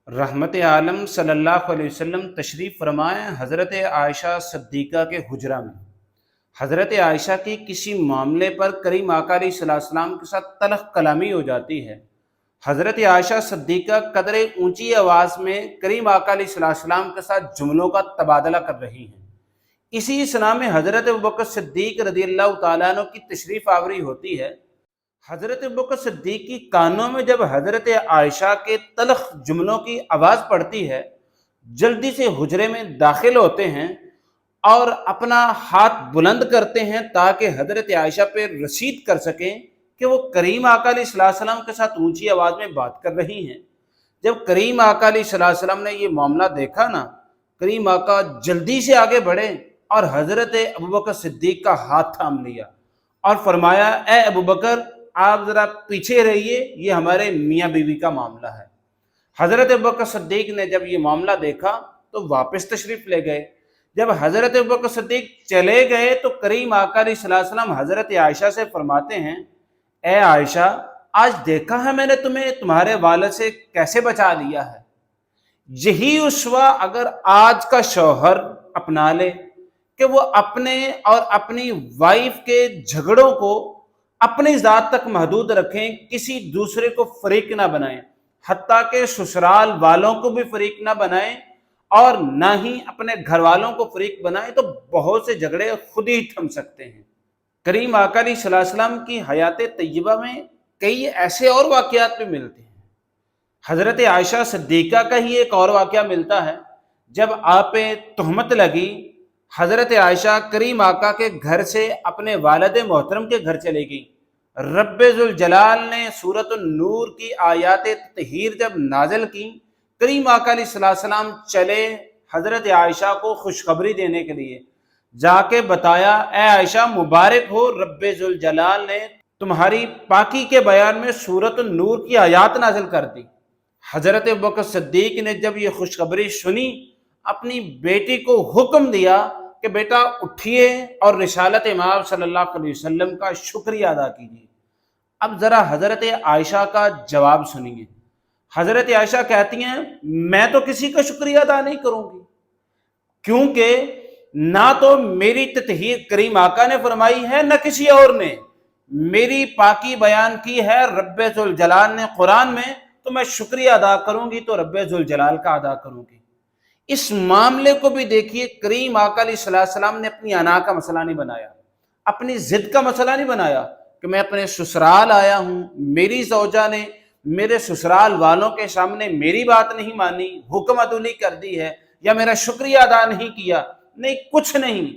रहमत आलम सल्लल्लाहु अलैहि वसल्लम तशरीफ़ फरमाएँ हज़रत आयशा सिद्दीक़ा के हुजरा में। हज़रत आयशा की किसी मामले पर करीम आका अलैहिस्सलाम के साथ तलख़ कलामी हो जाती है। हज़रत आयशा सिद्दीक़ा कदरे ऊंची आवाज़ में करीम आका अलैहिस्सलाम के साथ जुमलों का तबादला कर रही हैं। इसी सना में हज़रत अबू बकर सिद्दीक़ रज़ियल्लाहु ताला अन्हु की तशरीफ़ आवरी होती है। हज़रत अबू बकर सिद्दीक़ की कानों में जब हज़रत आयशा के तल्ख़ जुमलों की आवाज़ पड़ती है, जल्दी से हुजरे में दाखिल होते हैं और अपना हाथ बुलंद करते हैं ताकि हज़रत आयशा पे रसीद कर सकें कि वो करीम आका अलैहिस्सलाम के साथ ऊंची आवाज़ में बात कर रही हैं। जब करीम आका अलैहिस्सलाम ने ये मामला देखा ना, करीम आका जल्दी से आगे बढ़े और हज़रत अबू बकर सिद्दीक़ का हाथ थाम लिया और फरमाया, ए अबू बकर, आप ज़रा पीछे रहिए, ये हमारे मियाँ बीवी का मामला है। हज़रत अबू बकर सिद्दीक़ ने जब ये मामला देखा तो वापस तशरीफ़ ले गए। जब हज़रत अबू बकर सिद्दीक़ चले गए तो करीम आका अलैहिस्सलाम हज़रत आयशा से फरमाते हैं, ए आयशा, आज देखा है मैंने तुम्हें तुम्हारे वालिद से कैसे बचा लिया है। यही उस्वा अगर आज का शौहर अपना ले कि वो अपने और अपनी वाइफ के झगड़ों को अपनी ज़ात तक महदूद रखें, किसी दूसरे को फरीक ना बनाएं, हत्ता के ससुराल वालों को भी फरीक ना बनाएं और ना ही अपने घर वालों को फरीक बनाएं, तो बहुत से झगड़े खुद ही थम सकते हैं। करीम आका अलैहिस्सलाम की हयात तय्यबा में कई ऐसे और वाक़यात भी मिलते हैं। हज़रत आयशा सिद्दीक़ा का ही एक और वाक़या मिलता है। जब आप पे तहमत लगी, हज़रत आयशा करीम आका के घर से अपने वालिद मोहतरम के घर चली गई। रब्बे ज़ुल जलाल ने सूरत नूर की आयात ततहीर जब नाज़िल की, करीम आका अलैहिस्सलाम चले हज़रत आयशा को खुशखबरी देने के लिए। जाके बताया, ए आयशा, मुबारक हो, रब्बे ज़ुल जलाल ने तुम्हारी पाकी के बयान में सूरत नूर की आयात नाज़िल कर दी। हज़रत अबू बकर सिद्दीक़ ने जब ये खुशखबरी सुनी, अपनी बेटी को हुक्म दिया कि बेटा उठिए और रिसालत इमाम सल्लल्लाहु अलैहि वसल्लम का शुक्रिया अदा कीजिए। अब ज़रा हज़रत आयशा का जवाब सुनिए। हज़रत आयशा कहती हैं, मैं तो किसी का शुक्रिया अदा नहीं करूँगी, क्योंकि ना तो मेरी ततहीर करीम आका ने फरमाई है, न किसी और ने। मेरी पाकी बयान की है रब्बे ज़ुल जलाल ने कुरान में, तो मैं शुक्रिया अदा करूँगी तो रब्बे ज़ुल जलाल का अदा करूँगी। इस मामले को भी देखिए, करीम आका अलैहिस्सलाम ने अपनी अना का मसला नहीं बनाया, अपनी जिद का मसला नहीं बनाया कि मैं अपने ससुराल आया हूँ, मेरी ज़ौजा ने मेरे ससुराल वालों के सामने मेरी बात नहीं मानी, हुक्म अदुली कर दी है, या मेरा शुक्रिया अदा नहीं किया। नहीं, कुछ नहीं,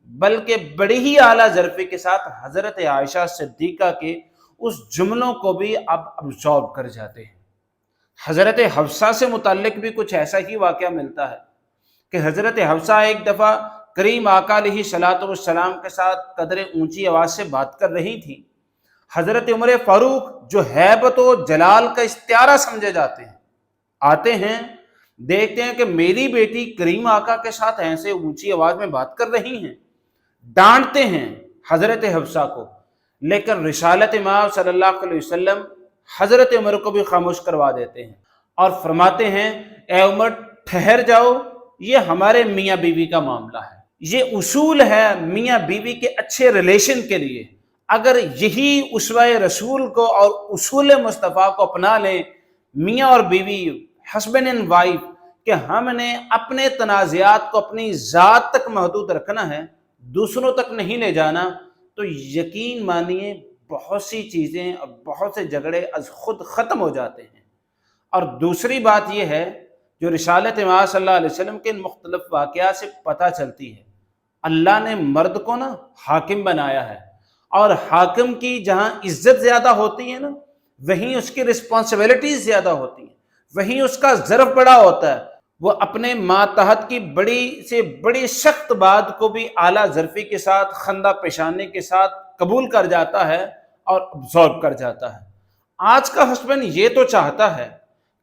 बल्कि बड़ी ही आला ज़रफ़ी के साथ हज़रत आयशा सिद्दीक़ा के उस जुमलों को भी अब अब्सॉर्ब कर जाते हैं। हज़रत हफ्सा से मुताल्लिक भी कुछ ऐसा ही वाक़या मिलता है कि हज़रत हफ्सा एक दफ़ा करीम आका अलैहिस्सलातु वस्सलाम के साथ कदरे ऊंची आवाज़ से बात कर रही थी। हज़रत उमर फ़ारूक, जो हैबत व जलाल का इस्तियारा समझे जाते हैं, आते हैं, देखते हैं कि मेरी बेटी करीम आका के साथ ऐसे ऊंची आवाज़ में बात कर रही हैं। डांटते हैं हज़रत हफ्सा को, लेकिन रिसालत इमाम सल्लल्लाहु अलैहि वसल्लम हज़रत उमर को भी खामोश करवा देते हैं और फरमाते हैं, ए उमर, ठहर जाओ, ये हमारे मियाँ बीवी का मामला है। ये उसूल है मियाँ बीवी के अच्छे रिलेशन के लिए। अगर यही उसवाए रसूल को और उसूल मुस्तफ़ा को अपना लें, मियाँ और बीवी, हस्बैंड एंड वाइफ, कि हमने अपने तनाज़ात को अपनी ज़ात तक महदूद रखना है, दूसरों तक नहीं ले जाना, तो यकीन मानिए बहुत सी चीज़ें और बहुत से झगड़े अज खुद ख़त्म हो जाते हैं। और दूसरी बात यह है, जो रिसालत इमाम सल्लल्लाहु अलैहि वसल्लम के मुख्तलिफ वाक़यात से पता चलती है, अल्लाह ने मर्द को ना हाकिम बनाया है, और हाकिम की जहाँ इज्जत ज़्यादा होती है ना, वहीं उसकी रिस्पॉन्सिबिलिटीज़ ज़्यादा होती हैं, वहीं उसका ज़र्फ बड़ा होता है। वो अपने मातहत की बड़ी से बड़ी सख्त बात को भी आला ज़रफ़ी के साथ, खंदा पेशानी के साथ कबूल कर जाता है और अब्सॉर्ब कर जाता है। आज का हस्बैंड ये तो चाहता है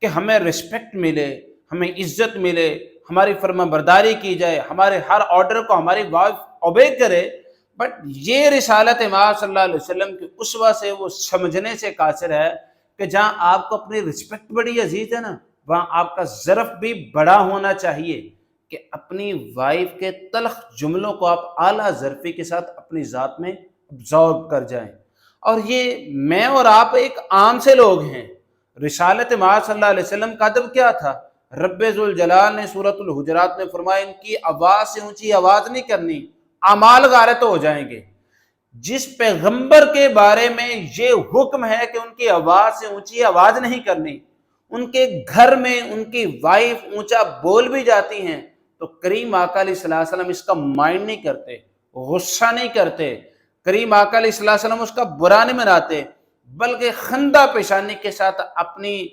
कि हमें रिस्पेक्ट मिले, हमें इज्जत मिले, हमारी फर्माबरदारी की जाए, हमारे हर ऑर्डर को हमारी वाइफ ओबे करे, बट ये रिसालत इमाम सल्लल्लाहु अलैहि वसल्लम की उसवा से वो समझने से कासिर है कि जहाँ आपको अपनी रिस्पेक्ट बड़ी अजीज है ना, وہاں آپ کا ظرف بھی بڑا ہونا چاہیے کہ اپنی وائف کے تلخ جملوں کو آپ اعلیٰ ظرفی کے ساتھ اپنی ذات میں ابزارب کر جائیں۔ اور یہ میں اور آپ ایک عام سے لوگ ہیں۔ رسالت مآب صلی اللہ علیہ وسلم کا ادب کیا تھا؟ رب ذوالجلال نے سورۃ الحجرات میں فرمایا ان کی آواز سے اونچی آواز نہیں کرنی، اعمال غارت ہو جائیں گے۔ جس پیغمبر کے بارے میں یہ حکم ہے کہ ان کی آواز سے اونچی آواز نہیں کرنی، ان کے گھر میں ان کی وائف اونچا بول بھی جاتی ہیں تو کریم آقا علیہ الصلوۃ والسلام اس کا مائنڈ نہیں کرتے، غصہ نہیں کرتے، کریم آقا علیہ الصلوۃ والسلام اس کا برا نہیں مناتے، بلکہ خندہ پیشانی کے ساتھ اپنی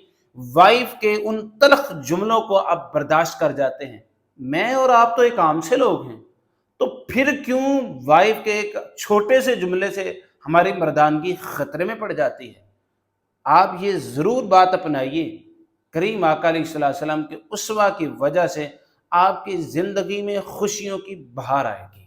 وائف کے ان تلخ جملوں کو آپ برداشت کر جاتے ہیں۔ میں اور آپ تو ایک عام سے لوگ ہیں، تو پھر کیوں وائف کے ایک چھوٹے سے جملے سے ہماری مردانگی خطرے میں پڑ جاتی ہے؟ آپ یہ ضرور بات اپنائیے، کریم آقا علیہ الصلوۃ والسلام کے اسوہ کی وجہ سے آپ کی زندگی میں خوشیوں کی بہار آئے گی۔